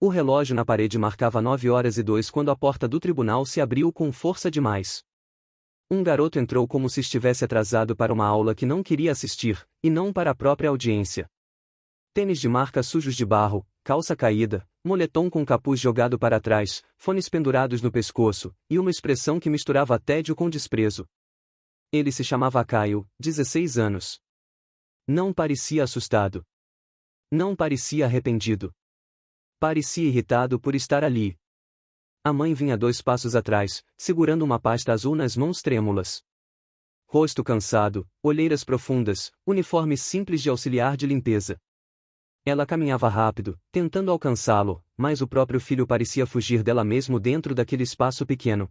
O relógio na parede marcava 9h02 quando a porta do tribunal se abriu com força demais. Um garoto entrou como se estivesse atrasado para uma aula que não queria assistir, e não para a própria audiência. Tênis de marca sujos de barro, calça caída, moletom com capuz jogado para trás, fones pendurados no pescoço, e uma expressão que misturava tédio com desprezo. Ele se chamava Caio, 16 anos. Não parecia assustado. Não parecia arrependido. Parecia irritado por estar ali. A mãe vinha 2 passos atrás, segurando uma pasta azul nas mãos trêmulas. Rosto cansado, olheiras profundas, uniforme simples de auxiliar de limpeza. Ela caminhava rápido, tentando alcançá-lo, mas o próprio filho parecia fugir dela mesmo dentro daquele espaço pequeno.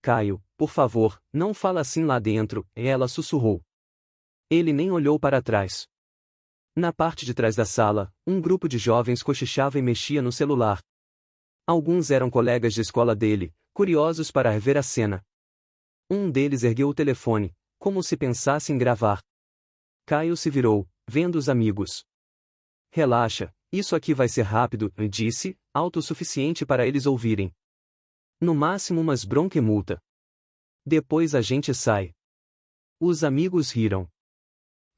Caio, por favor, não fala assim lá dentro, ela sussurrou. Ele nem olhou para trás. Na parte de trás da sala, um grupo de jovens cochichava e mexia no celular. Alguns eram colegas de escola dele, curiosos para ver a cena. Um deles ergueu o telefone, como se pensasse em gravar. Caio se virou, vendo os amigos. Relaxa, isso aqui vai ser rápido, disse, alto o suficiente para eles ouvirem. No máximo umas bronca e multa. Depois a gente sai. Os amigos riram.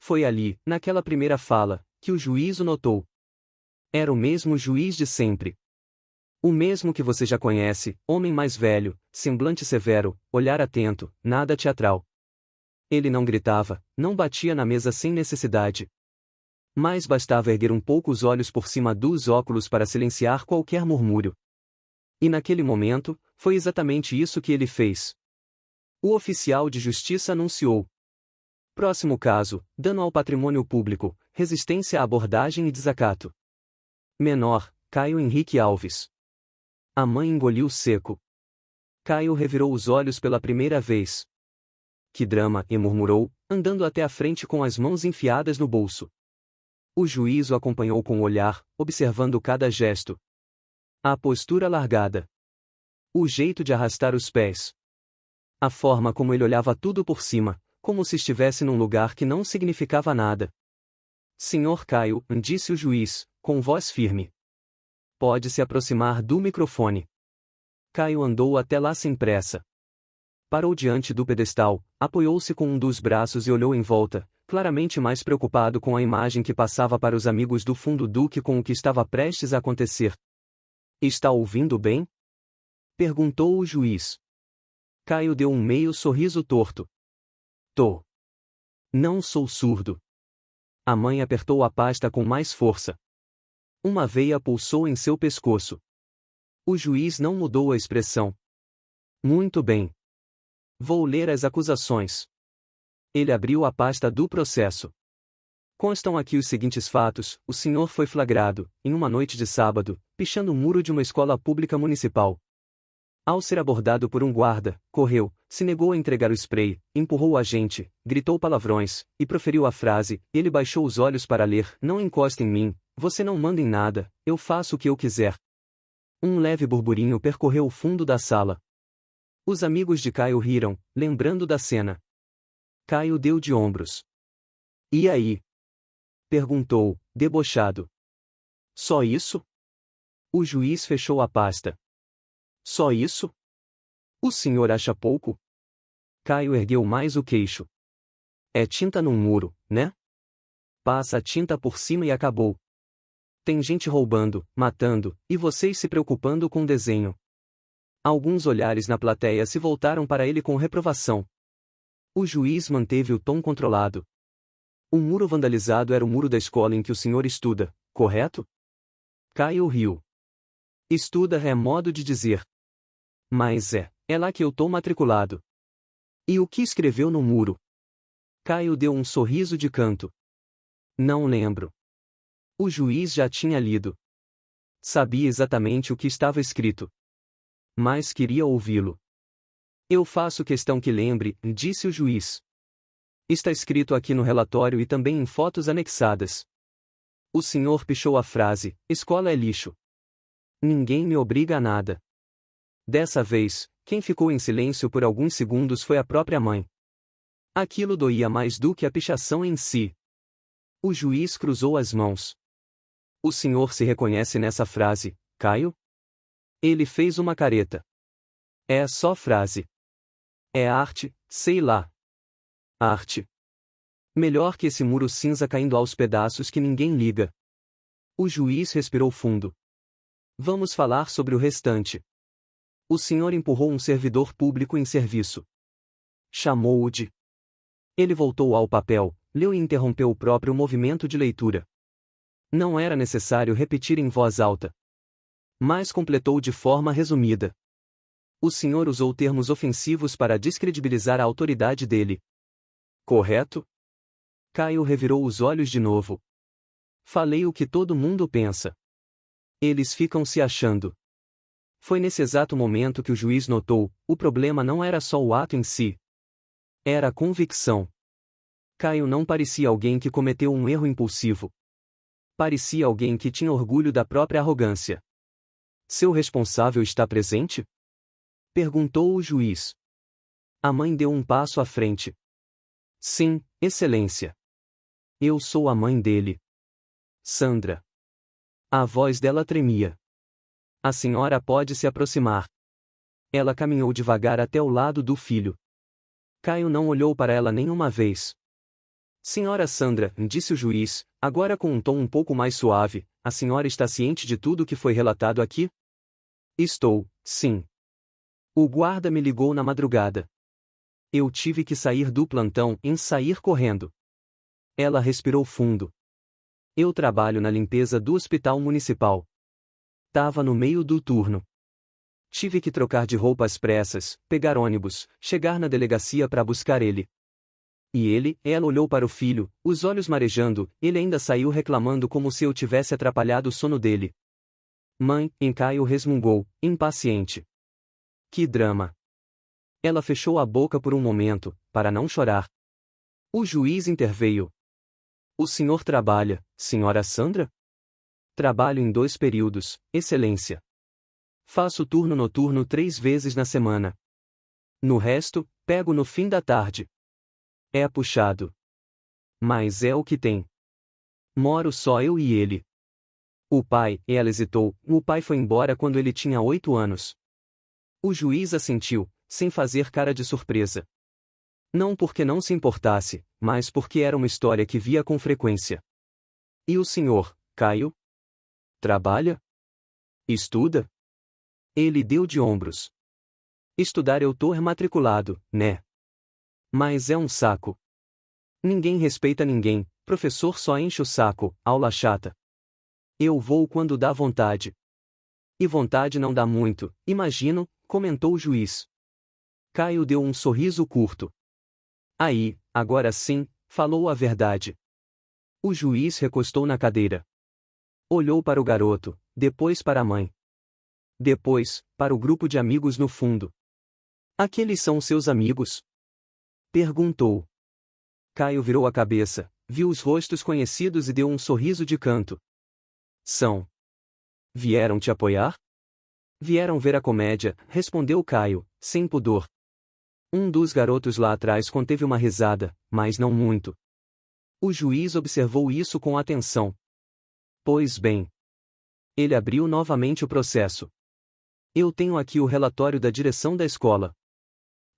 Foi ali, naquela primeira fala, que o juiz o notou. Era o mesmo juiz de sempre. O mesmo que você já conhece, homem mais velho, semblante severo, olhar atento, nada teatral. Ele não gritava, não batia na mesa sem necessidade. Mas bastava erguer um pouco os olhos por cima dos óculos para silenciar qualquer murmúrio. E naquele momento, foi exatamente isso que ele fez. O oficial de justiça anunciou. Próximo caso, dano ao patrimônio público, resistência à abordagem e desacato. Menor, Caio Henrique Alves. A mãe engoliu seco. Caio revirou os olhos pela primeira vez. Que drama, e murmurou, andando até a frente com as mãos enfiadas no bolso. O juiz o acompanhou com o olhar, observando cada gesto. A postura largada. O jeito de arrastar os pés. A forma como ele olhava tudo por cima, como se estivesse num lugar que não significava nada. Senhor Caio, disse o juiz, com voz firme. Pode se aproximar do microfone. Caio andou até lá sem pressa. Parou diante do pedestal, apoiou-se com um dos braços e olhou em volta, claramente mais preocupado com a imagem que passava para os amigos do fundo do que com o que estava prestes a acontecer. Está ouvindo bem? Perguntou o juiz. Caio deu um meio sorriso torto. Tô. Não sou surdo. A mãe apertou a pasta com mais força. Uma veia pulsou em seu pescoço. O juiz não mudou a expressão. Muito bem. Vou ler as acusações. Ele abriu a pasta do processo. Constam aqui os seguintes fatos: o senhor foi flagrado, em uma noite de sábado, pichando o muro de uma escola pública municipal. Ao ser abordado por um guarda, correu, se negou a entregar o spray, empurrou o agente, gritou palavrões, e proferiu a frase. Ele baixou os olhos para ler: não encoste em mim, você não manda em nada, eu faço o que eu quiser. Um leve burburinho percorreu o fundo da sala. Os amigos de Caio riram, lembrando da cena. Caio deu de ombros. E aí? Perguntou, debochado. Só isso? O juiz fechou a pasta. Só isso? O senhor acha pouco? Caio ergueu mais o queixo. É tinta num muro, né? Passa a tinta por cima e acabou. Tem gente roubando, matando, e vocês se preocupando com o desenho. Alguns olhares na plateia se voltaram para ele com reprovação. O juiz manteve o tom controlado. O muro vandalizado era o muro da escola em que o senhor estuda, correto? Caio riu. Estuda é modo de dizer. Mas é lá que eu tô matriculado. E o que escreveu no muro? Caio deu um sorriso de canto. Não lembro. O juiz já tinha lido. Sabia exatamente o que estava escrito. Mas queria ouvi-lo. Eu faço questão que lembre, disse o juiz. Está escrito aqui no relatório e também em fotos anexadas. O senhor pichou a frase: escola é lixo. Ninguém me obriga a nada. Dessa vez, quem ficou em silêncio por alguns segundos foi a própria mãe. Aquilo doía mais do que a pichação em si. O juiz cruzou as mãos. O senhor se reconhece nessa frase? Caio? Ele fez uma careta. É só frase. É arte, sei lá. Arte. Melhor que esse muro cinza caindo aos pedaços que ninguém liga. O juiz respirou fundo. Vamos falar sobre o restante. O senhor empurrou um servidor público em serviço. Chamou-o de. Ele voltou ao papel, leu e interrompeu o próprio movimento de leitura. Não era necessário repetir em voz alta. Mas completou de forma resumida. O senhor usou termos ofensivos para descredibilizar a autoridade dele. Correto? Caio revirou os olhos de novo. Falei o que todo mundo pensa. Eles ficam se achando. Foi nesse exato momento que o juiz notou, o problema não era só o ato em si. Era a convicção. Caio não parecia alguém que cometeu um erro impulsivo. Parecia alguém que tinha orgulho da própria arrogância. Seu responsável está presente? Perguntou o juiz. A mãe deu um passo à frente. Sim, Excelência. Eu sou a mãe dele. Sandra. A voz dela tremia. A senhora pode se aproximar. Ela caminhou devagar até o lado do filho. Caio não olhou para ela nenhuma vez. Senhora Sandra, disse o juiz, agora com um tom um pouco mais suave, a senhora está ciente de tudo o que foi relatado aqui? Estou, sim. O guarda me ligou na madrugada. Eu tive que sair do plantão e sair correndo. Ela respirou fundo. Eu trabalho na limpeza do hospital municipal. Tava no meio do turno. Tive que trocar de roupa às pressas, pegar ônibus, chegar na delegacia para buscar ele. E ela olhou para o filho, os olhos marejando, ele ainda saiu reclamando como se eu tivesse atrapalhado o sono dele. Mãe, Caio resmungou, impaciente. Que drama. Ela fechou a boca por um momento, para não chorar. O juiz interveio. O senhor trabalha, senhora Sandra? Trabalho em 2 períodos, Excelência. Faço turno noturno 3 vezes na semana. No resto, pego no fim da tarde. É puxado. Mas é o que tem. Moro só eu e ele. O pai, ela hesitou, o pai foi embora quando ele tinha 8 anos. O juiz assentiu, sem fazer cara de surpresa. Não porque não se importasse, mas porque era uma história que via com frequência. E o senhor, Caio? Trabalha? Estuda? Ele deu de ombros. Estudar eu tô matriculado, né? Mas é um saco. Ninguém respeita ninguém, professor só enche o saco, aula chata. Eu vou quando dá vontade. E vontade não dá muito, imagino, comentou o juiz. Caio deu um sorriso curto. Aí, agora sim, falou a verdade. O juiz recostou na cadeira. Olhou para o garoto, depois para a mãe. Depois, para o grupo de amigos no fundo. Aqueles são seus amigos? Perguntou. Caio virou a cabeça, viu os rostos conhecidos e deu um sorriso de canto. São. Vieram te apoiar? Vieram ver a comédia, respondeu Caio, sem pudor. Um dos garotos lá atrás conteve uma risada, mas não muito. O juiz observou isso com atenção. Pois bem. Ele abriu novamente o processo. Eu tenho aqui o relatório da direção da escola.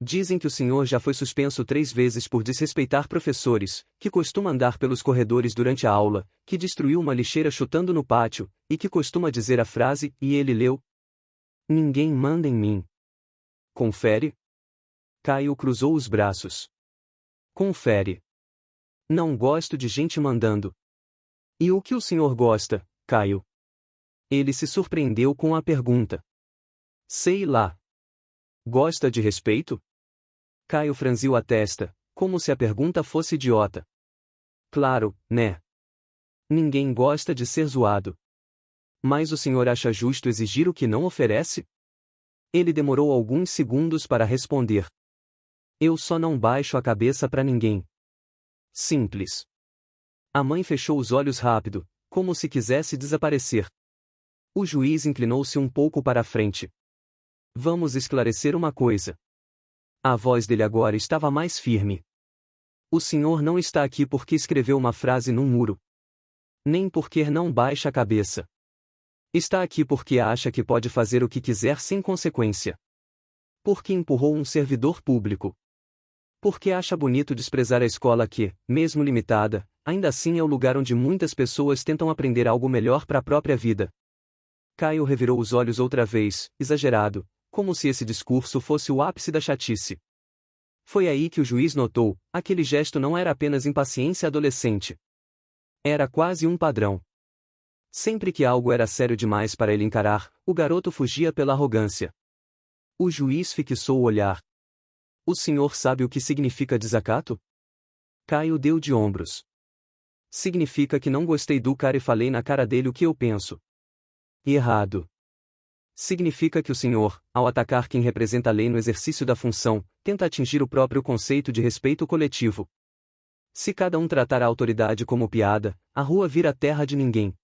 Dizem que o senhor já foi suspenso 3 vezes por desrespeitar professores, que costuma andar pelos corredores durante a aula, que destruiu uma lixeira chutando no pátio, e que costuma dizer a frase, e ele leu. Ninguém manda em mim. Confere? Caio cruzou os braços. Confere. Não gosto de gente mandando. E o que o senhor gosta, Caio? Ele se surpreendeu com a pergunta. Sei lá. Gosta de respeito? Caio franziu a testa, como se a pergunta fosse idiota. Claro, né? Ninguém gosta de ser zoado. Mas o senhor acha justo exigir o que não oferece? Ele demorou alguns segundos para responder. Eu só não baixo a cabeça para ninguém. Simples. A mãe fechou os olhos rápido, como se quisesse desaparecer. O juiz inclinou-se um pouco para a frente. Vamos esclarecer uma coisa. A voz dele agora estava mais firme. O senhor não está aqui porque escreveu uma frase num muro. Nem porque não baixa a cabeça. Está aqui porque acha que pode fazer o que quiser sem consequência. Porque empurrou um servidor público. Porque acha bonito desprezar a escola que, mesmo limitada, ainda assim é o lugar onde muitas pessoas tentam aprender algo melhor para a própria vida. Caio revirou os olhos outra vez, exagerado, como se esse discurso fosse o ápice da chatice. Foi aí que o juiz notou, aquele gesto não era apenas impaciência adolescente. Era quase um padrão. Sempre que algo era sério demais para ele encarar, o garoto fugia pela arrogância. O juiz fixou o olhar. O senhor sabe o que significa desacato? Caio deu de ombros. Significa que não gostei do cara e falei na cara dele o que eu penso. Errado. Significa que o senhor, ao atacar quem representa a lei no exercício da função, tenta atingir o próprio conceito de respeito coletivo. Se cada um tratar a autoridade como piada, a rua vira terra de ninguém.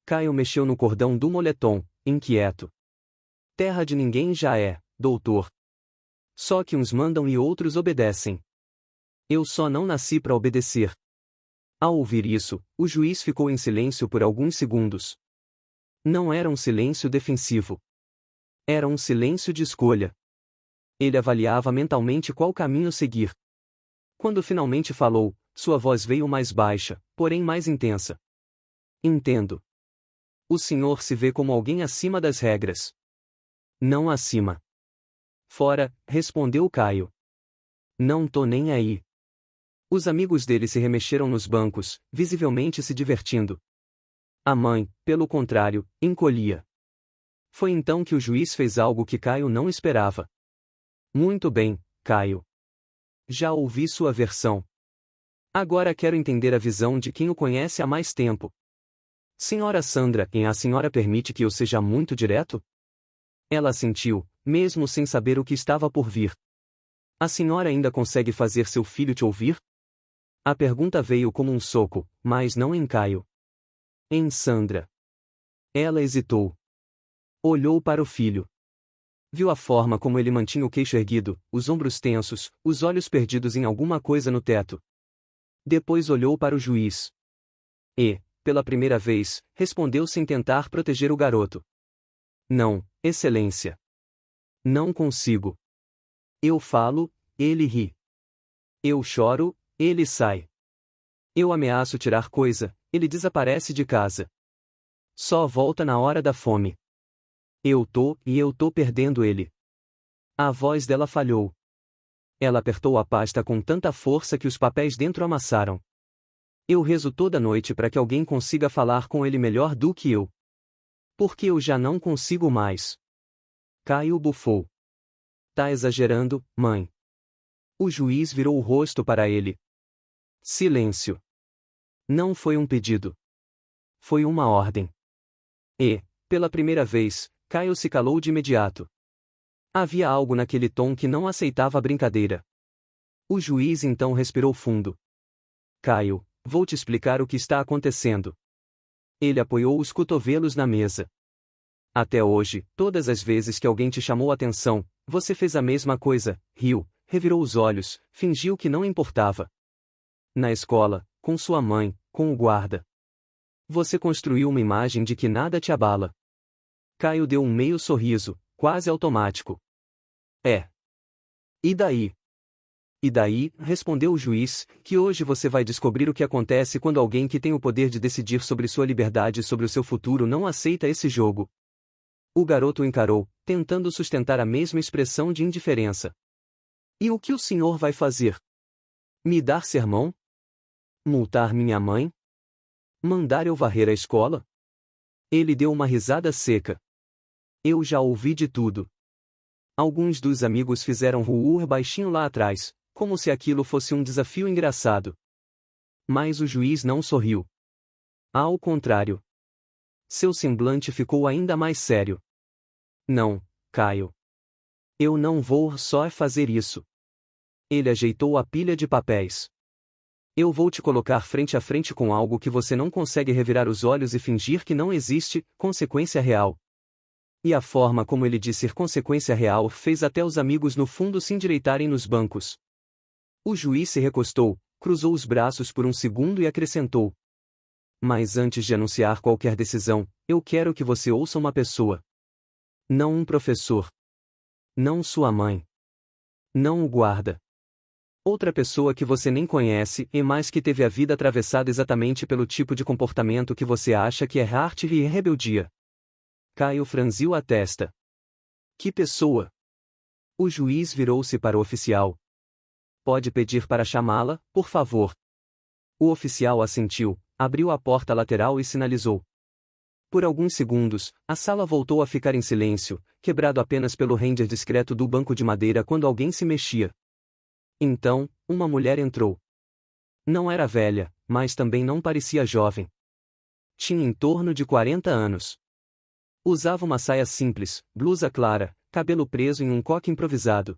Caio mexeu no cordão do moletom, inquieto. Terra de ninguém já é, doutor. Só que uns mandam e outros obedecem. Eu só não nasci para obedecer. Ao ouvir isso, o juiz ficou em silêncio por alguns segundos. Não era um silêncio defensivo. Era um silêncio de escolha. Ele avaliava mentalmente qual caminho seguir. Quando finalmente falou, sua voz veio mais baixa, porém mais intensa. Entendo. O senhor se vê como alguém acima das regras. Não acima. Fora, respondeu Caio. Não tô nem aí. Os amigos dele se remexeram nos bancos, visivelmente se divertindo. A mãe, pelo contrário, encolhia. Foi então que o juiz fez algo que Caio não esperava. Muito bem, Caio. Já ouvi sua versão. Agora quero entender a visão de quem o conhece há mais tempo. Senhora Sandra, a senhora permite que eu seja muito direto? Ela assentiu, mesmo sem saber o que estava por vir. A senhora ainda consegue fazer seu filho te ouvir? A pergunta veio como um soco, mas não em Caio. Em Sandra. Ela hesitou. Olhou para o filho. Viu a forma como ele mantinha o queixo erguido, os ombros tensos, os olhos perdidos em alguma coisa no teto. Depois olhou para o juiz. E, pela primeira vez, respondeu sem tentar proteger o garoto. Não, Excelência. Não consigo. Eu falo, ele ri. Eu choro, ele sai. Eu ameaço tirar coisa, ele desaparece de casa. Só volta na hora da fome. Eu tô perdendo ele. A voz dela falhou. Ela apertou a pasta com tanta força que os papéis dentro amassaram. Eu rezo toda noite para que alguém consiga falar com ele melhor do que eu. Porque eu já não consigo mais. Caio bufou. Tá exagerando, mãe. O juiz virou o rosto para ele. Silêncio. Não foi um pedido. Foi uma ordem. E, pela primeira vez, Caio se calou de imediato. Havia algo naquele tom que não aceitava a brincadeira. O juiz então respirou fundo. Caio, vou te explicar o que está acontecendo. Ele apoiou os cotovelos na mesa. Até hoje, todas as vezes que alguém te chamou a atenção, você fez a mesma coisa, riu, revirou os olhos, fingiu que não importava. Na escola, com sua mãe, com o guarda. Você construiu uma imagem de que nada te abala. Caio deu um meio sorriso, quase automático. É. E daí? E daí, respondeu o juiz, que hoje você vai descobrir o que acontece quando alguém que tem o poder de decidir sobre sua liberdade e sobre o seu futuro não aceita esse jogo. O garoto o encarou, tentando sustentar a mesma expressão de indiferença. E o que o senhor vai fazer? Me dar sermão? Multar minha mãe? Mandar eu varrer a escola? Ele deu uma risada seca. Eu já ouvi de tudo. Alguns dos amigos fizeram ruur baixinho lá atrás, como se aquilo fosse um desafio engraçado. Mas o juiz não sorriu. Ao contrário. Seu semblante ficou ainda mais sério. Não, Caio. Eu não vou só fazer isso. Ele ajeitou a pilha de papéis. Eu vou te colocar frente a frente com algo que você não consegue revirar os olhos e fingir que não existe, consequência real. E a forma como ele disse consequência real fez até os amigos no fundo se endireitarem nos bancos. O juiz se recostou, cruzou os braços por um segundo e acrescentou. Mas antes de anunciar qualquer decisão, eu quero que você ouça uma pessoa. Não um professor. Não sua mãe. Não o guarda. Outra pessoa que você nem conhece e mais que teve a vida atravessada exatamente pelo tipo de comportamento que você acha que é arte e rebeldia. Caio franziu a testa. Que pessoa? O juiz virou-se para o oficial. Pode pedir para chamá-la, por favor. O oficial assentiu, abriu a porta lateral e sinalizou. Por alguns segundos, a sala voltou a ficar em silêncio, quebrado apenas pelo render discreto do banco de madeira quando alguém se mexia. Então, uma mulher entrou. Não era velha, mas também não parecia jovem. Tinha em torno de 40 anos. Usava uma saia simples, blusa clara, cabelo preso em um coque improvisado.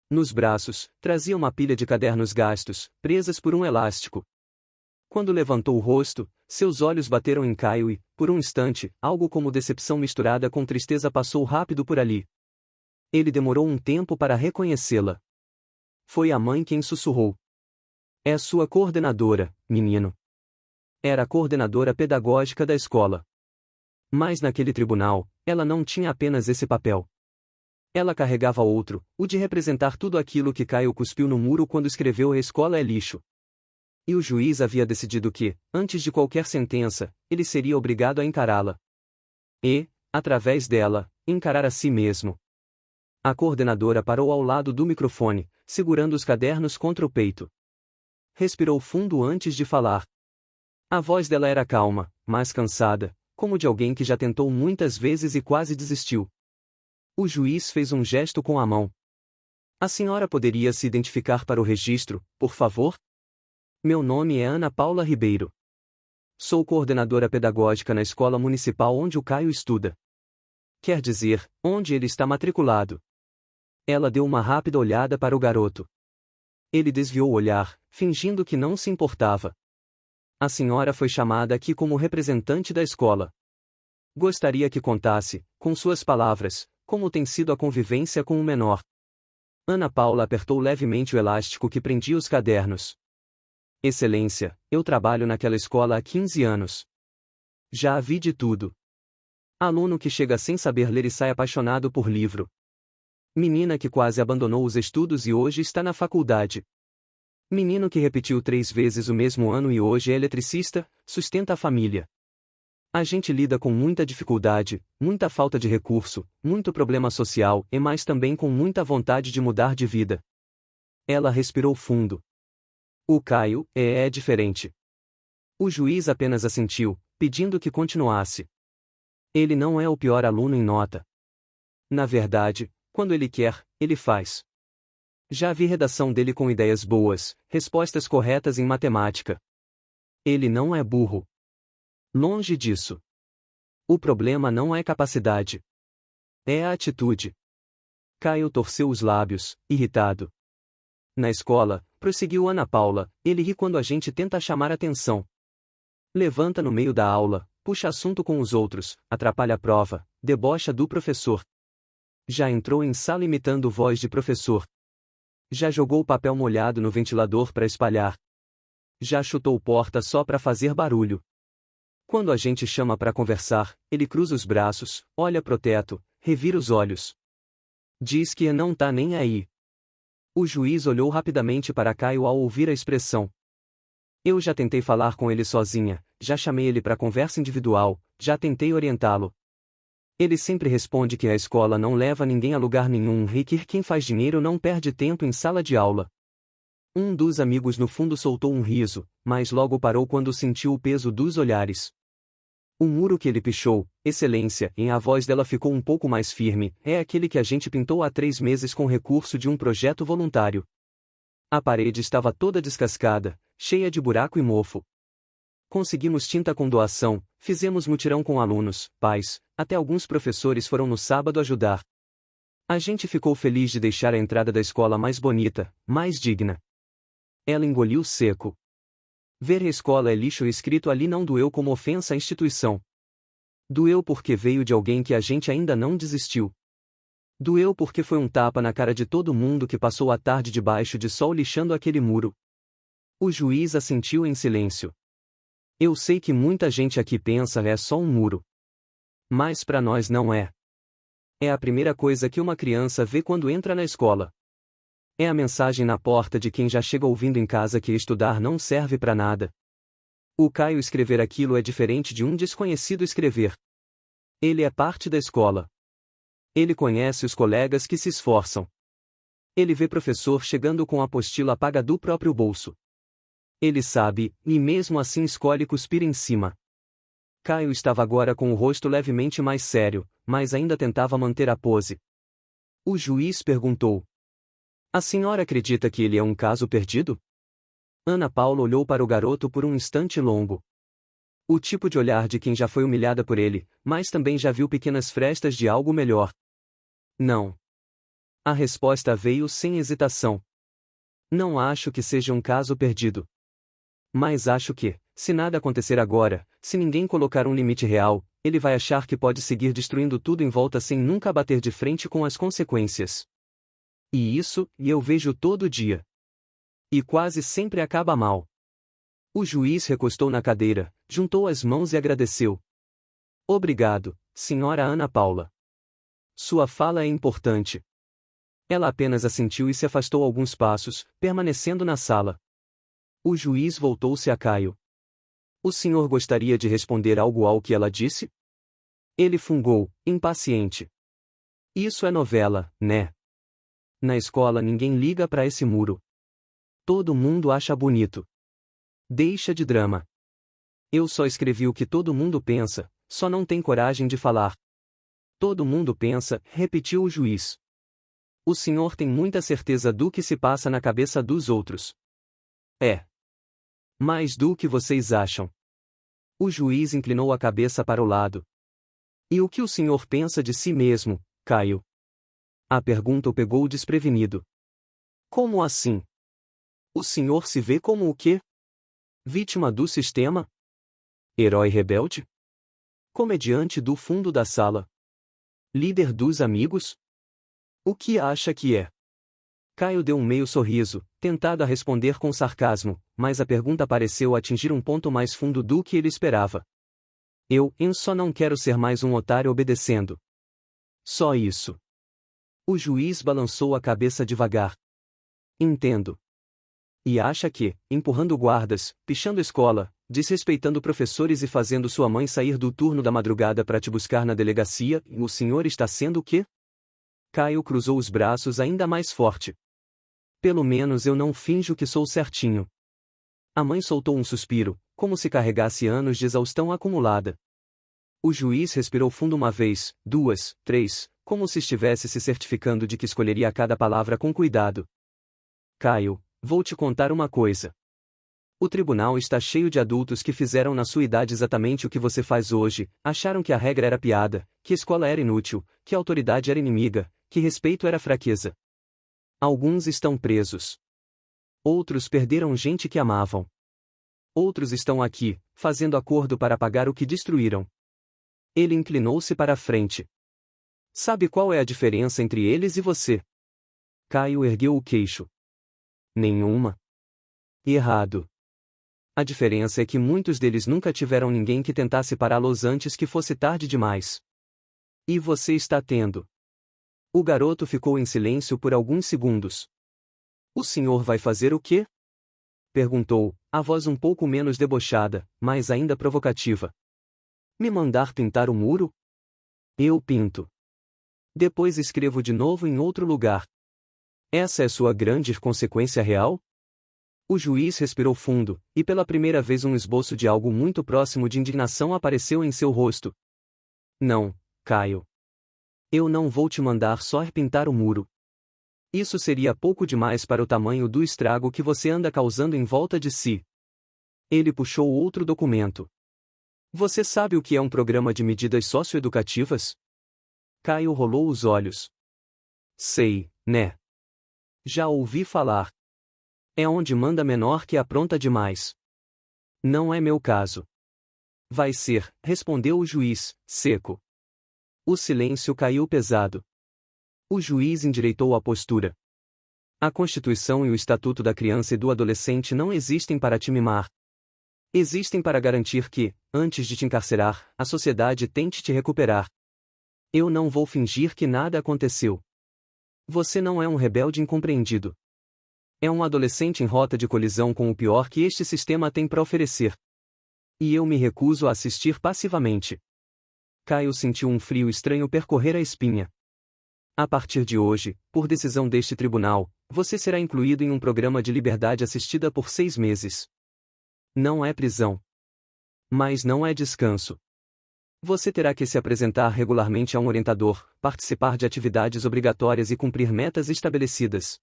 Nos braços, trazia uma pilha de cadernos gastos, presas por um elástico. Quando levantou o rosto, seus olhos bateram em Caio e, por um instante, algo como decepção misturada com tristeza passou rápido por ali. Ele demorou um tempo para reconhecê-la. Foi a mãe quem sussurrou. É sua coordenadora, menino. Era a coordenadora pedagógica da escola. Mas naquele tribunal, ela não tinha apenas esse papel. Ela carregava outro, o de representar tudo aquilo que Caio cuspiu no muro quando escreveu "A escola é lixo". E o juiz havia decidido que, antes de qualquer sentença, ele seria obrigado a encará-la. E, através dela, encarar a si mesmo. A coordenadora parou ao lado do microfone, segurando os cadernos contra o peito. Respirou fundo antes de falar. A voz dela era calma, mas cansada, como de alguém que já tentou muitas vezes e quase desistiu. O juiz fez um gesto com a mão. A senhora poderia se identificar para o registro, por favor? Meu nome é Ana Paula Ribeiro. Sou coordenadora pedagógica na escola municipal onde o Caio estuda. Quer dizer, onde ele está matriculado. Ela deu uma rápida olhada para o garoto. Ele desviou o olhar, fingindo que não se importava. A senhora foi chamada aqui como representante da escola. Gostaria que contasse, com suas palavras, como tem sido a convivência com o menor. Ana Paula apertou levemente o elástico que prendia os cadernos. Excelência, eu trabalho naquela escola há 15 anos. Já a vi de tudo. Aluno que chega sem saber ler e sai apaixonado por livro. Menina que quase abandonou os estudos e hoje está na faculdade. Menino que repetiu 3 vezes o mesmo ano e hoje é eletricista, sustenta a família. A gente lida com muita dificuldade, muita falta de recurso, muito problema social e mais também com muita vontade de mudar de vida. Ela respirou fundo. O Caio é diferente. O juiz apenas assentiu, pedindo que continuasse. Ele não é o pior aluno em nota. Na verdade, quando ele quer, ele faz. Já vi redação dele com ideias boas, respostas corretas em matemática. Ele não é burro. Longe disso. O problema não é capacidade. É a atitude. Caio torceu os lábios, irritado. Na escola, prosseguiu Ana Paula, ele ri quando a gente tenta chamar atenção. Levanta no meio da aula, puxa assunto com os outros, atrapalha a prova, debocha do professor. Já entrou em sala imitando voz de professor. Já jogou papel molhado no ventilador para espalhar. Já chutou porta só para fazer barulho. Quando a gente chama para conversar, ele cruza os braços, olha pro teto, revira os olhos. Diz que não tá nem aí. O juiz olhou rapidamente para Caio ao ouvir a expressão. Eu já tentei falar com ele sozinha, já chamei ele para conversa individual, já tentei orientá-lo. Ele sempre responde que a escola não leva ninguém a lugar nenhum e que quem faz dinheiro não perde tempo em sala de aula. Um dos amigos no fundo soltou um riso, mas logo parou quando sentiu o peso dos olhares. O muro que ele pichou, excelência, a voz dela ficou um pouco mais firme, é aquele que a gente pintou há 3 meses com recurso de um projeto voluntário. A parede estava toda descascada, cheia de buraco e mofo. Conseguimos tinta com doação, fizemos mutirão com alunos, pais, até alguns professores foram no sábado ajudar. A gente ficou feliz de deixar a entrada da escola mais bonita, mais digna. Ela engoliu seco. Ver a escola é lixo escrito ali não doeu como ofensa à instituição. Doeu porque veio de alguém que a gente ainda não desistiu. Doeu porque foi um tapa na cara de todo mundo que passou a tarde debaixo de sol lixando aquele muro. O juiz assentiu em silêncio. Eu sei que muita gente aqui pensa é só um muro. Mas para nós não é. É a primeira coisa que uma criança vê quando entra na escola. É a mensagem na porta de quem já chega ouvindo em casa que estudar não serve para nada. O Caio escrever aquilo é diferente de um desconhecido escrever. Ele é parte da escola. Ele conhece os colegas que se esforçam. Ele vê professor chegando com a apostila paga do próprio bolso. Ele sabe, e mesmo assim escolhe cuspir em cima. Caio estava agora com o rosto levemente mais sério, mas ainda tentava manter a pose. O juiz perguntou: "A senhora acredita que ele é um caso perdido?" Ana Paula olhou para o garoto por um instante longo. O tipo de olhar de quem já foi humilhada por ele, mas também já viu pequenas frestas de algo melhor. Não. A resposta veio sem hesitação. Não acho que seja um caso perdido. Mas acho que, se nada acontecer agora, se ninguém colocar um limite real, ele vai achar que pode seguir destruindo tudo em volta sem nunca bater de frente com as consequências. E eu vejo todo dia. E quase sempre acaba mal. O juiz recostou na cadeira, juntou as mãos e agradeceu. Obrigado, senhora Ana Paula. Sua fala é importante. Ela apenas assentiu e se afastou alguns passos, permanecendo na sala. O juiz voltou-se a Caio. O senhor gostaria de responder algo ao que ela disse? Ele fungou, impaciente. Isso é novela, né? Na escola ninguém liga para esse muro. Todo mundo acha bonito. Deixa de drama. Eu só escrevi o que todo mundo pensa, só não tem coragem de falar. Todo mundo pensa, repetiu o juiz. O senhor tem muita certeza do que se passa na cabeça dos outros. É. Mais do que vocês acham. O juiz inclinou a cabeça para o lado. E o que o senhor pensa de si mesmo, Caio? A pergunta o pegou desprevenido. Como assim? O senhor se vê como o quê? Vítima do sistema? Herói rebelde? Comediante do fundo da sala? Líder dos amigos? O que acha que é? Caio deu um meio sorriso, tentado a responder com sarcasmo, mas a pergunta pareceu atingir um ponto mais fundo do que ele esperava. Eu só não quero ser mais um otário obedecendo. Só isso. O juiz balançou a cabeça devagar. Entendo. E acha que, empurrando guardas, pichando escola, desrespeitando professores e fazendo sua mãe sair do turno da madrugada para te buscar na delegacia, o senhor está sendo o quê? Caio cruzou os braços ainda mais forte. Pelo menos eu não finjo que sou certinho. A mãe soltou um suspiro, como se carregasse anos de exaustão acumulada. O juiz respirou fundo uma vez, duas, três, como se estivesse se certificando de que escolheria cada palavra com cuidado. Caio, vou te contar uma coisa. O tribunal está cheio de adultos que fizeram na sua idade exatamente o que você faz hoje, acharam que a regra era piada, que a escola era inútil, que a autoridade era inimiga, que respeito era fraqueza. Alguns estão presos. Outros perderam gente que amavam. Outros estão aqui, fazendo acordo para pagar o que destruíram. Ele inclinou-se para a frente. Sabe qual é a diferença entre eles e você? Caio ergueu o queixo. Nenhuma. Errado. A diferença é que muitos deles nunca tiveram ninguém que tentasse pará-los antes que fosse tarde demais. E você está tendo. O garoto ficou em silêncio por alguns segundos. O senhor vai fazer o quê? Perguntou, a voz um pouco menos debochada, mas ainda provocativa. Me mandar pintar o muro? Eu pinto. Depois escrevo de novo em outro lugar. Essa é sua grande consequência real? O juiz respirou fundo, e pela primeira vez um esboço de algo muito próximo de indignação apareceu em seu rosto. Não, Caio. Eu não vou te mandar só pintar o muro. Isso seria pouco demais para o tamanho do estrago que você anda causando em volta de si. Ele puxou outro documento. Você sabe o que é um programa de medidas socioeducativas? Caio rolou os olhos. Sei, né? Já ouvi falar. É onde manda menor que apronta demais. Não é meu caso. Vai ser, respondeu o juiz, seco. O silêncio caiu pesado. O juiz endireitou a postura. A Constituição e o Estatuto da Criança e do Adolescente não existem para te mimar. Existem para garantir que, antes de te encarcerar, a sociedade tente te recuperar. Eu não vou fingir que nada aconteceu. Você não é um rebelde incompreendido. É um adolescente em rota de colisão com o pior que este sistema tem para oferecer. E eu me recuso a assistir passivamente. Caio sentiu um frio estranho percorrer a espinha. A partir de hoje, por decisão deste tribunal, você será incluído em um programa de liberdade assistida por 6 meses. Não é prisão. Mas não é descanso. Você terá que se apresentar regularmente a um orientador, participar de atividades obrigatórias e cumprir metas estabelecidas.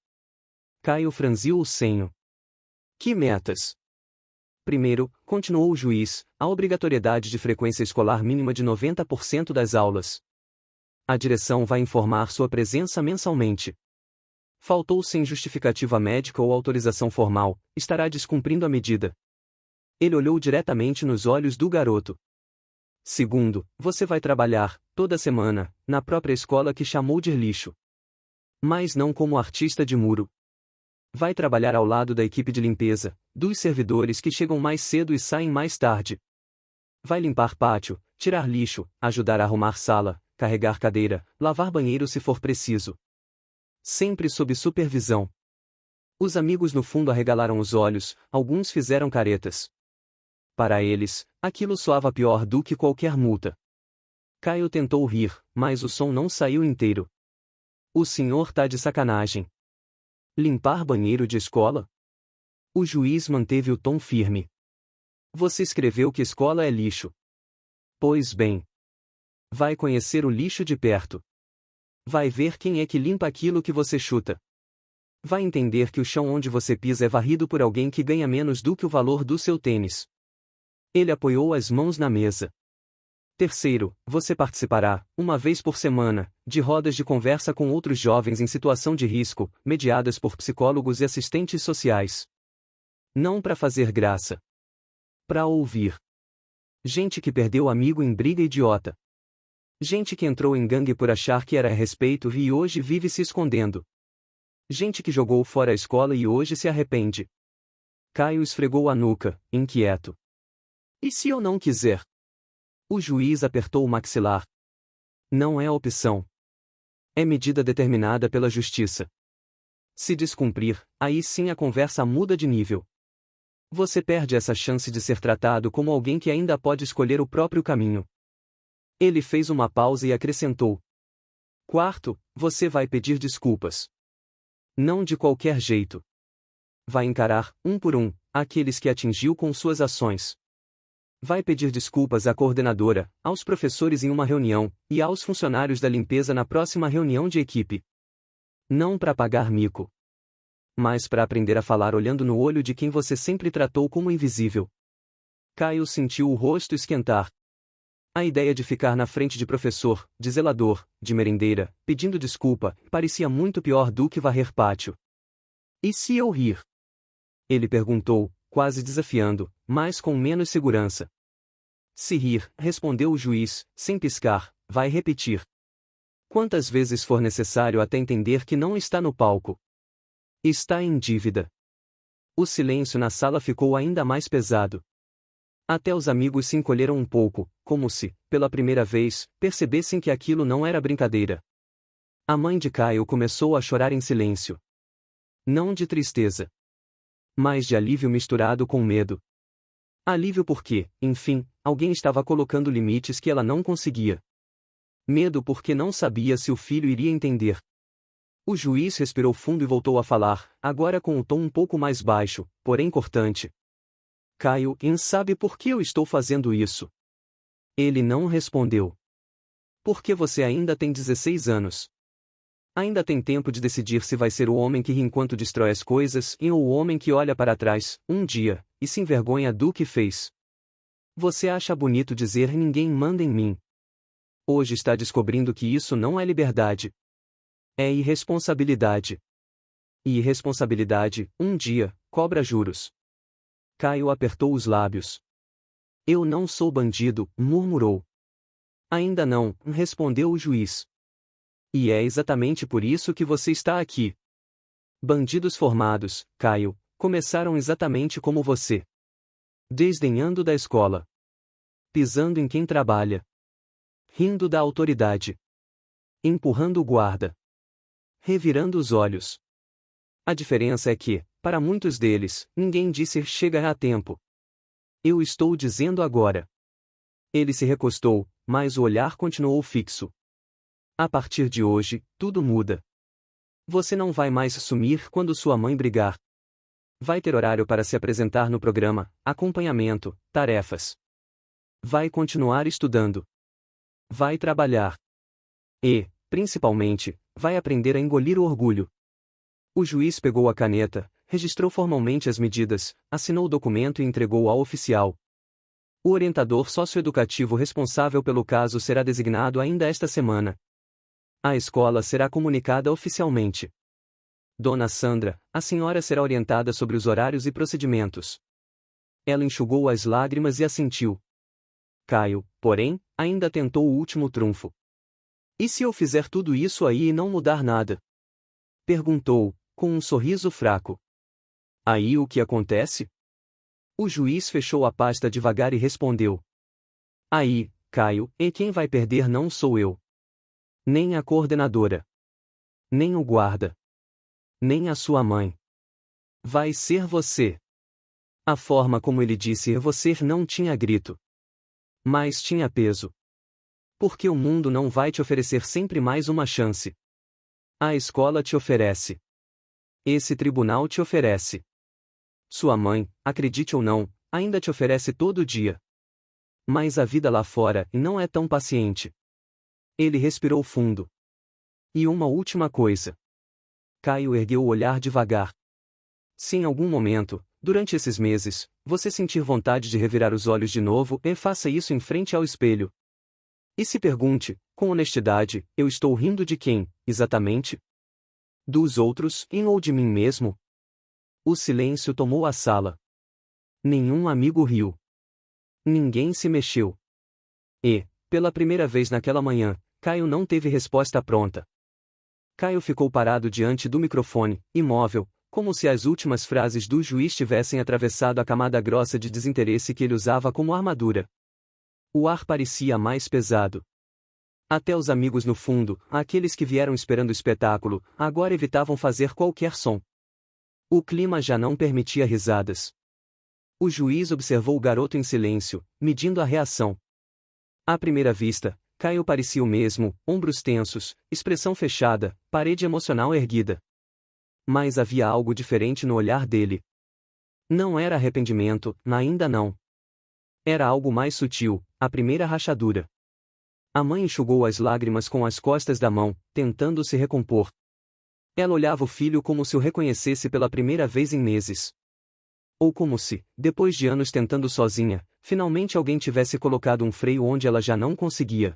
Caio franziu o senho. Que metas? Primeiro, continuou o juiz, a obrigatoriedade de frequência escolar mínima de 90% das aulas. A direção vai informar sua presença mensalmente. Faltou sem justificativa médica ou autorização formal, estará descumprindo a medida. Ele olhou diretamente nos olhos do garoto. Segundo, você vai trabalhar, toda semana, na própria escola que chamou de lixo. Mas não como artista de muro. Vai trabalhar ao lado da equipe de limpeza, dos servidores que chegam mais cedo e saem mais tarde. Vai limpar pátio, tirar lixo, ajudar a arrumar sala, carregar cadeira, lavar banheiro se for preciso. Sempre sob supervisão. Os amigos no fundo arregalaram os olhos, alguns fizeram caretas. Para eles, aquilo soava pior do que qualquer multa. Caio tentou rir, mas o som não saiu inteiro. O senhor tá de sacanagem. Limpar banheiro de escola? O juiz manteve o tom firme. Você escreveu que escola é lixo. Pois bem. Vai conhecer o lixo de perto. Vai ver quem é que limpa aquilo que você chuta. Vai entender que o chão onde você pisa é varrido por alguém que ganha menos do que o valor do seu tênis. Ele apoiou as mãos na mesa. Terceiro, você participará, uma vez por semana, de rodas de conversa com outros jovens em situação de risco, mediadas por psicólogos e assistentes sociais. Não para fazer graça. Para ouvir. Gente que perdeu amigo em briga idiota. Gente que entrou em gangue por achar que era a respeito e hoje vive se escondendo. Gente que jogou fora a escola e hoje se arrepende. Caio esfregou a nuca, inquieto. E se eu não quiser? O juiz apertou o maxilar. Não é opção. É medida determinada pela justiça. Se descumprir, aí sim a conversa muda de nível. Você perde essa chance de ser tratado como alguém que ainda pode escolher o próprio caminho. Ele fez uma pausa e acrescentou. Quarto, você vai pedir desculpas. Não de qualquer jeito. Vai encarar, um por um, aqueles que atingiu com suas ações. Vai pedir desculpas à coordenadora, aos professores em uma reunião, e aos funcionários da limpeza na próxima reunião de equipe. Não para pagar mico. Mas para aprender a falar olhando no olho de quem você sempre tratou como invisível. Caio sentiu o rosto esquentar. A ideia de ficar na frente de professor, de zelador, de merendeira, pedindo desculpa, parecia muito pior do que varrer pátio. E se eu rir? Ele perguntou, quase desafiando, mas com menos segurança. Se rir, respondeu o juiz, sem piscar, vai repetir. Quantas vezes for necessário até entender que não está no palco. Está em dívida. O silêncio na sala ficou ainda mais pesado. Até os amigos se encolheram um pouco, como se, pela primeira vez, percebessem que aquilo não era brincadeira. A mãe de Caio começou a chorar em silêncio. Não de tristeza, mas de alívio misturado com medo. Alívio porque, enfim, alguém estava colocando limites que ela não conseguia. Medo porque não sabia se o filho iria entender. O juiz respirou fundo e voltou a falar, agora com um tom um pouco mais baixo, porém cortante. Caio, quem sabe por que eu estou fazendo isso? Ele não respondeu. Porque você ainda tem 16 anos. Ainda tem tempo de decidir se vai ser o homem que ri enquanto destrói as coisas ou o homem que olha para trás, um dia, e se envergonha do que fez. Você acha bonito dizer ninguém manda em mim. Hoje está descobrindo que isso não é liberdade. É irresponsabilidade. E irresponsabilidade, um dia, cobra juros. Caio apertou os lábios. Eu não sou bandido, murmurou. Ainda não, respondeu o juiz. E é exatamente por isso que você está aqui. Bandidos formados, Caio, começaram exatamente como você. desdenhando da escola, pisando em quem trabalha, rindo da autoridade, empurrando o guarda, revirando os olhos. A diferença é que, para muitos deles, ninguém disse chega a tempo. Eu estou dizendo agora. Ele se recostou, mas o olhar continuou fixo. A partir de hoje, tudo muda. Você não vai mais sumir quando sua mãe brigar. Vai ter horário para se apresentar no programa, acompanhamento, tarefas. Vai continuar estudando. Vai trabalhar. E, principalmente, vai aprender a engolir o orgulho. O juiz pegou a caneta, registrou formalmente as medidas, assinou o documento e entregou ao oficial. O orientador socioeducativo responsável pelo caso será designado ainda esta semana. A escola será comunicada oficialmente. Dona Sandra, a senhora será orientada sobre os horários e procedimentos. Ela enxugou as lágrimas e assentiu. Caio, porém, ainda tentou o último trunfo. E se eu fizer tudo isso aí e não mudar nada? Perguntou, com um sorriso fraco. Aí o que acontece? O juiz fechou a pasta devagar e respondeu. Aí, Caio, e quem vai perder não sou eu. Nem a coordenadora. Nem o guarda. Nem a sua mãe. Vai ser você. A forma como ele disse você não tinha grito. Mas tinha peso. Porque o mundo não vai te oferecer sempre mais uma chance. A escola te oferece. Esse tribunal te oferece. Sua mãe, acredite ou não, ainda te oferece todo dia. Mas a vida lá fora não é tão paciente. Ele respirou fundo. E uma última coisa. Caio ergueu o olhar devagar. Se em algum momento, durante esses meses, você sentir vontade de revirar os olhos de novo, faça isso em frente ao espelho. E se pergunte, com honestidade, eu estou rindo de quem, exatamente? Dos outros, ou de mim mesmo? O silêncio tomou a sala. Nenhum amigo riu. Ninguém se mexeu. E, pela primeira vez naquela manhã, Caio não teve resposta pronta. Caio ficou parado diante do microfone, imóvel, como se as últimas frases do juiz tivessem atravessado a camada grossa de desinteresse que ele usava como armadura. O ar parecia mais pesado. Até os amigos no fundo, aqueles que vieram esperando o espetáculo, agora evitavam fazer qualquer som. O clima já não permitia risadas. O juiz observou o garoto em silêncio, medindo a reação. À primeira vista, Caio parecia o mesmo, ombros tensos, expressão fechada, parede emocional erguida. Mas havia algo diferente no olhar dele. Não era arrependimento, ainda não. Era algo mais sutil, a primeira rachadura. A mãe enxugou as lágrimas com as costas da mão, tentando se recompor. Ela olhava o filho como se o reconhecesse pela primeira vez em meses. Ou como se, depois de anos tentando sozinha, finalmente alguém tivesse colocado um freio onde ela já não conseguia.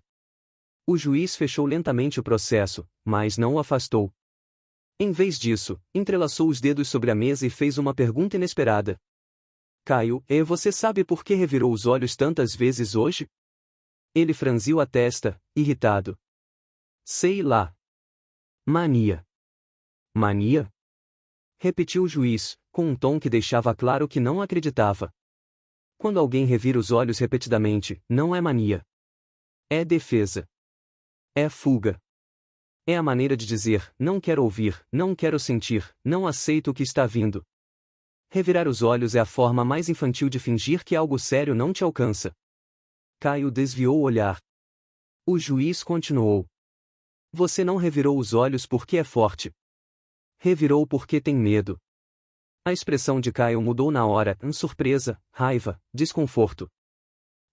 O juiz fechou lentamente o processo, mas não o afastou. Em vez disso, entrelaçou os dedos sobre a mesa e fez uma pergunta inesperada. Caio, você sabe por que revirou os olhos tantas vezes hoje? Ele franziu a testa, irritado. Sei lá. Mania. Mania? Repetiu o juiz, com um tom que deixava claro que não acreditava. Quando alguém revira os olhos repetidamente, não é mania. É defesa. É fuga. É a maneira de dizer, não quero ouvir, não quero sentir, não aceito o que está vindo. Revirar os olhos é a forma mais infantil de fingir que algo sério não te alcança. Caio desviou o olhar. O juiz continuou. Você não revirou os olhos porque é forte. Revirou porque tem medo. A expressão de Caio mudou na hora, em surpresa, raiva, desconforto.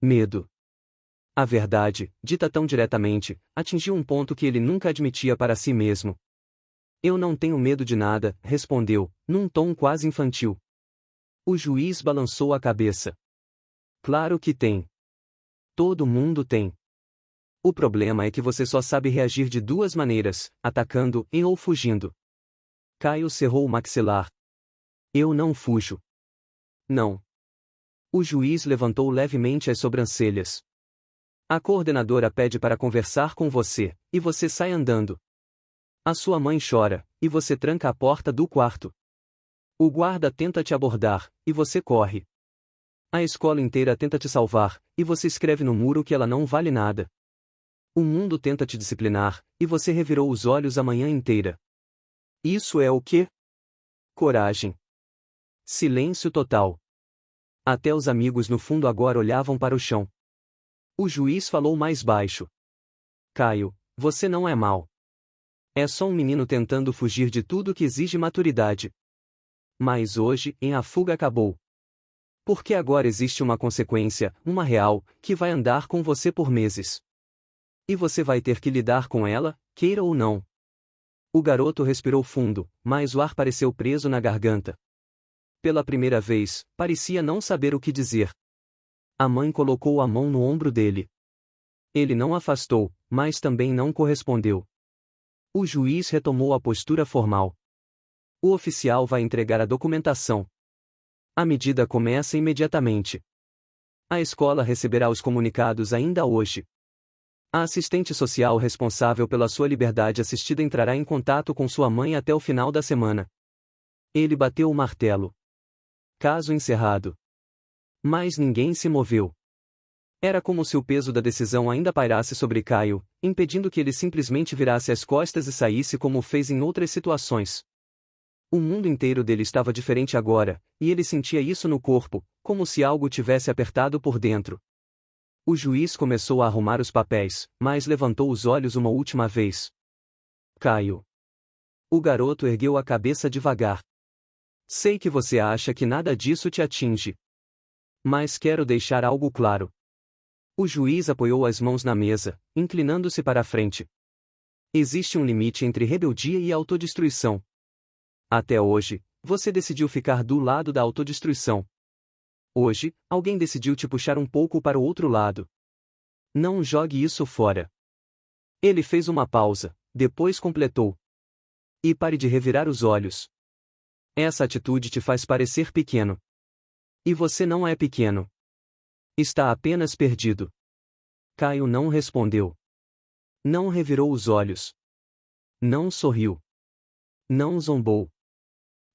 Medo. A verdade, dita tão diretamente, atingiu um ponto que ele nunca admitia para si mesmo. Eu não tenho medo de nada, respondeu, num tom quase infantil. O juiz balançou a cabeça. Claro que tem. Todo mundo tem. O problema é que você só sabe reagir de duas maneiras, atacando ou fugindo. Caio cerrou o maxilar. Eu não fujo. Não. O juiz levantou levemente as sobrancelhas. A coordenadora pede para conversar com você, e você sai andando. A sua mãe chora, e você tranca a porta do quarto. O guarda tenta te abordar, e você corre. A escola inteira tenta te salvar, e você escreve no muro que ela não vale nada. O mundo tenta te disciplinar, e você revirou os olhos a manhã inteira. Isso é o quê? Coragem. Silêncio total. Até os amigos no fundo agora olhavam para o chão. O juiz falou mais baixo. Caio, você não é mau. É só um menino tentando fugir de tudo que exige maturidade. Mas hoje, a fuga acabou. Porque agora existe uma consequência, uma real, que vai andar com você por meses. E você vai ter que lidar com ela, queira ou não. O garoto respirou fundo, mas o ar pareceu preso na garganta. Pela primeira vez, parecia não saber o que dizer. A mãe colocou a mão no ombro dele. Ele não afastou, mas também não correspondeu. O juiz retomou a postura formal. O oficial vai entregar a documentação. A medida começa imediatamente. A escola receberá os comunicados ainda hoje. A assistente social responsável pela sua liberdade assistida entrará em contato com sua mãe até o final da semana. Ele bateu o martelo. Caso encerrado. Mas ninguém se moveu. Era como se o peso da decisão ainda pairasse sobre Caio, impedindo que ele simplesmente virasse as costas e saísse como fez em outras situações. O mundo inteiro dele estava diferente agora, e ele sentia isso no corpo, como se algo tivesse apertado por dentro. O juiz começou a arrumar os papéis, mas levantou os olhos uma última vez. Caio. O garoto ergueu a cabeça devagar. Sei que você acha que nada disso te atinge. Mas quero deixar algo claro. O juiz apoiou as mãos na mesa, inclinando-se para a frente. Existe um limite entre rebeldia e autodestruição. Até hoje, você decidiu ficar do lado da autodestruição. Hoje, alguém decidiu te puxar um pouco para o outro lado. Não jogue isso fora. Ele fez uma pausa, depois completou. E pare de revirar os olhos. Essa atitude te faz parecer pequeno. E você não é pequeno. Está apenas perdido. Caio não respondeu. Não revirou os olhos. Não sorriu. Não zombou.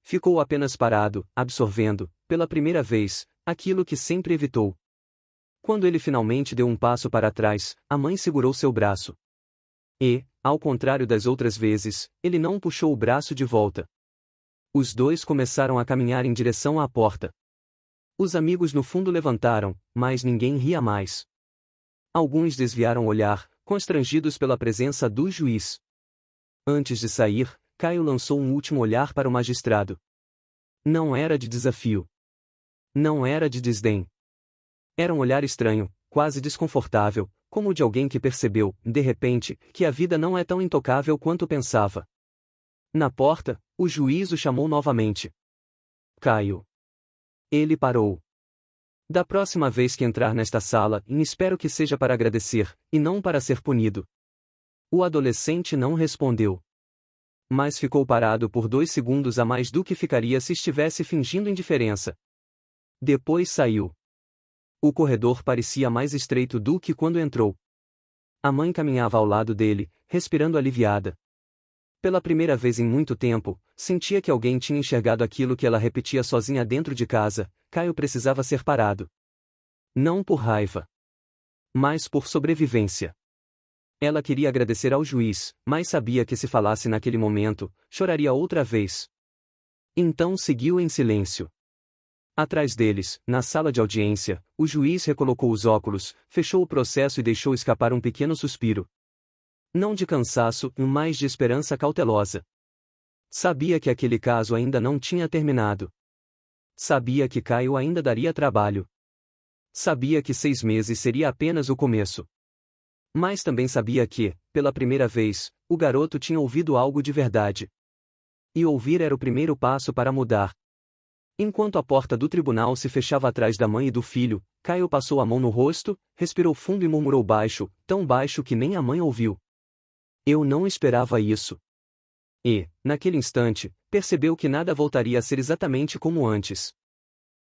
Ficou apenas parado, absorvendo, pela primeira vez, aquilo que sempre evitou. Quando ele finalmente deu um passo para trás, a mãe segurou seu braço. E, ao contrário das outras vezes, ele não puxou o braço de volta. Os dois começaram a caminhar em direção à porta. Os amigos no fundo levantaram, mas ninguém ria mais. Alguns desviaram o olhar, constrangidos pela presença do juiz. Antes de sair, Caio lançou um último olhar para o magistrado. Não era de desafio. Não era de desdém. Era um olhar estranho, quase desconfortável, como o de alguém que percebeu, de repente, que a vida não é tão intocável quanto pensava. Na porta, o juiz o chamou novamente. Caio. Ele parou. Da próxima vez que entrar nesta sala, espero que seja para agradecer, e não para ser punido. O adolescente não respondeu. Mas ficou parado por 2 segundos a mais do que ficaria se estivesse fingindo indiferença. Depois saiu. O corredor parecia mais estreito do que quando entrou. A mãe caminhava ao lado dele, respirando aliviada. Pela primeira vez em muito tempo, sentia que alguém tinha enxergado aquilo que ela repetia sozinha dentro de casa: Caio precisava ser parado. Não por raiva, mas por sobrevivência. Ela queria agradecer ao juiz, mas sabia que se falasse naquele momento, choraria outra vez. Então seguiu em silêncio. Atrás deles, na sala de audiência, o juiz recolocou os óculos, fechou o processo e deixou escapar um pequeno suspiro. Não de cansaço, mas de esperança cautelosa. Sabia que aquele caso ainda não tinha terminado. Sabia que Caio ainda daria trabalho. Sabia que 6 meses seria apenas o começo. Mas também sabia que, pela primeira vez, o garoto tinha ouvido algo de verdade. E ouvir era o primeiro passo para mudar. Enquanto a porta do tribunal se fechava atrás da mãe e do filho, Caio passou a mão no rosto, respirou fundo e murmurou baixo, tão baixo que nem a mãe ouviu. Eu não esperava isso. E, naquele instante, percebeu que nada voltaria a ser exatamente como antes.